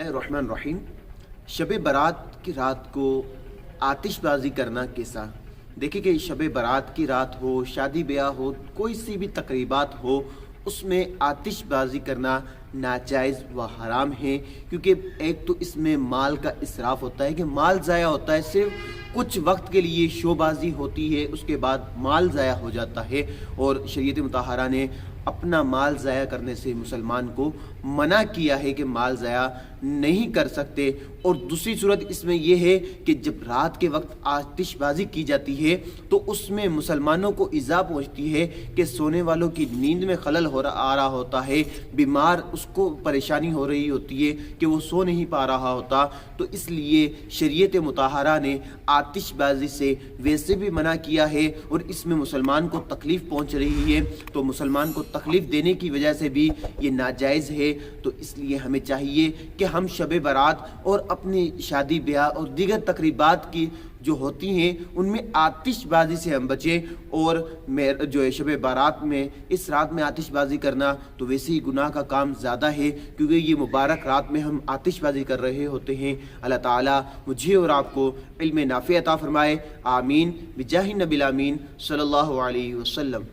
बिस्मिल्लाहिर्रहमानिर्रहीम। शब बारात की रात को आतिशबाजी करना कैसा? देखिए कि शब बारात की रात हो, शादी ब्याह हो, कोई सी भी तकरीबात हो, उसमें आतिशबाजी करना नाजायज़ व हराम है। क्योंकि एक तो इसमें माल का इसराफ होता है कि माल ज़ाया होता है, सिर्फ कुछ वक्त के लिए शोबाजी होती है, उसके बाद माल ज़ाया हो जाता है। और शरीयत मुतहरा ने अपना माल ज़ाया करने से मुसलमान को मना किया है कि माल ज़ाया नहीं कर सकते। और दूसरी सूरत इसमें यह है कि जब रात के वक्त आतिशबाजी की जाती है तो उसमें मुसलमानों को इज़ा पहुँचती है कि सोने वालों की नींद में खलल आ रहा होता है, बीमार उसको परेशानी हो रही होती है कि वो सो नहीं पा रहा होता। तो इसलिए शरीयत मुतहरा ने आतिशबाजी से वैसे भी मना किया है और इसमें मुसलमान को तकलीफ़ पहुँच रही है, तो मुसलमान को तकलीफ़ देने की वजह से भी ये नाजायज़ है। तो इसलिए हमें चाहिए कि हम शब बारात और अपनी शादी ब्याह और दीगर तकरीबात की जो होती हैं उनमें आतिशबाजी से हम बचें। और जो है शब बारात में इस रात में आतिशबाजी करना तो वैसे ही गुनाह का काम ज़्यादा है, क्योंकि ये मुबारक रात में हम आतिशबाजी कर रहे होते हैं। अल्लाह ताला मुझे और आपको इल्म नाफ़ि अता फरमाए। आमीन बिजाहि नबिल आमीन सल्लल्लाहु अलैहि वसल्लम।